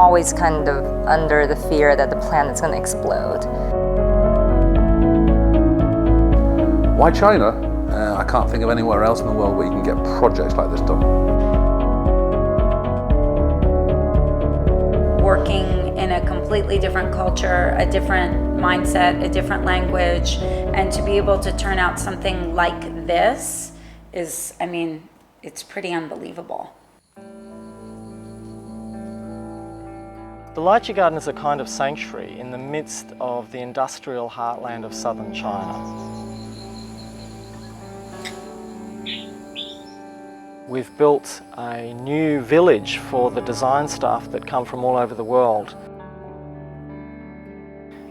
always kind of under the fear that the planet's going to explode. Why China? I can't think of anywhere else in the world where you can get projects like this done. Working in a completely different culture, a different mindset, a different language, and to be able to turn out something like this is, I mean, it's pretty unbelievable. The Lychee Garden is a kind of sanctuary in the midst of the industrial heartland of southern China. We've built a new village for the design staff that come from all over the world.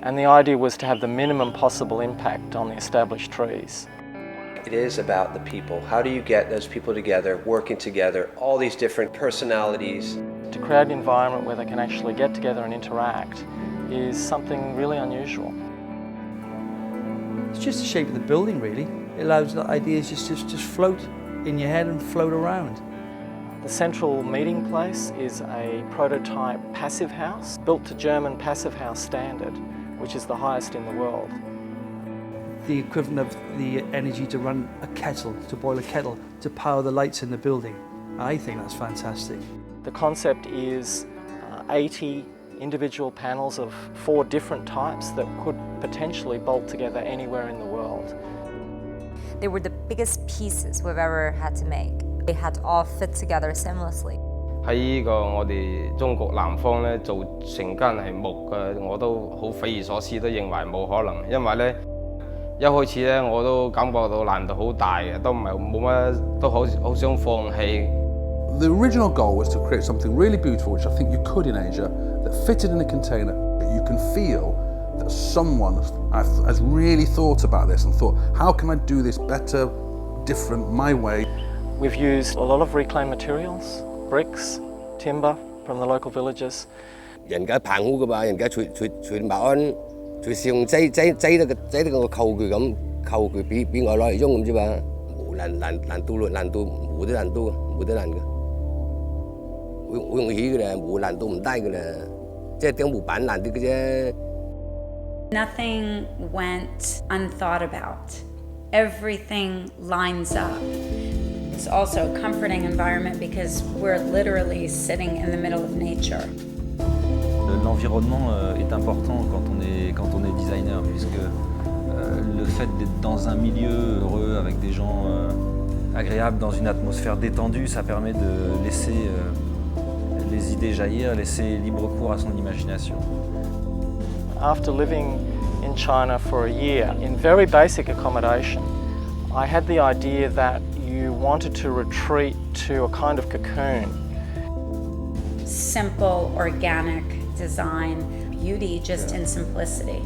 And the idea was to have the minimum possible impact on the established trees. It is about the people. How do you get those people together, working together, all these different personalities? To create an environment where they can actually get together and interact is something really unusual. It's just the shape of the building, really. It allows the ideas just float in your head and float around. The central meeting place is a prototype passive house built to German passive house standard, which is the highest in the world. The equivalent of the energy to run a kettle, to boil a kettle, to power the lights in the building. I think that's fantastic. The concept is 80 individual panels of 4 different types that could potentially bolt together anywhere in the world. They were the biggest pieces we've ever had to make. They had to all fit together seamlessly. 喺呢個我哋中國南方咧做成間係木嘅，我都好匪夷所思，都認為冇可能，因為咧一開始咧我都感覺到難度好大嘅，都唔係冇乜，都好想放棄。The original goal was to create something really beautiful, which I think you could in Asia, that fitted in a container. You can feel that someone has really thought about this and thought, how can I do this better, different, my way? We've used a lot of reclaimed materials, bricks, timber from the local villages. 人家棚好㗎嘛，人家除馬鞍，除是用擠得個扣具咁，扣具俾我攞嚟用咁啫嘛，冇難到冇得難㗎，會用起㗎啦，冇難到唔低㗎啦，即係釘木板難啲嘅啫。Nothing went unthought about. Everything lines up. It's also a comforting environment because we're literally sitting in the middle of nature. L'environnement est important quand on est designer, puisque le fait d'être dans un milieu heureux avec des gens agréables, dans une atmosphère détendue, ça permet de laisser les idées jaillir, laisser libre cours à son imagination. After living in China for a year in very basic accommodation, I had the idea that you wanted to retreat to a kind of cocoon. Simple, organic design, beauty just in simplicity.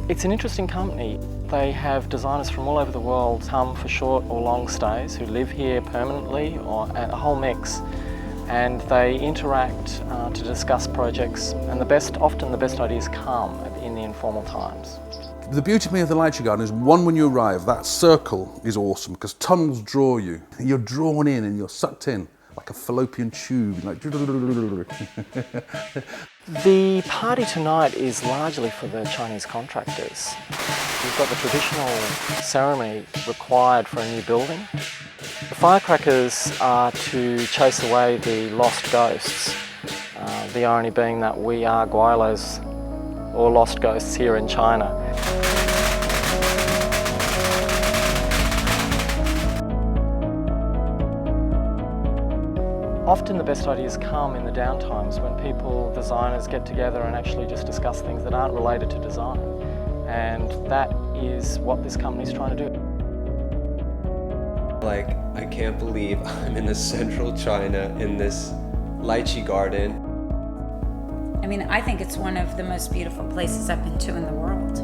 It's an interesting company. They have designers from all over the world come for short or long stays who live here permanently or a whole mix. And they interact to discuss projects, and often the best ideas come in the informal times. The beauty of the Lychee Garden is, one, when you arrive, that circle is awesome because tunnels draw you. You're drawn in and you're sucked in like a fallopian tube. Like The party tonight is largely for the Chinese contractors. We've got the traditional ceremony required for a new building. The firecrackers are to chase away the lost ghosts. The irony being that we are guailos, or lost ghosts, here in China. Often the best ideas come in the downtimes when designers get together and actually just discuss things that aren't related to design. And that is what this company's trying to do. Like, I can't believe I'm in the central China in this lychee garden. I mean, I think it's one of the most beautiful places I've been to in the world.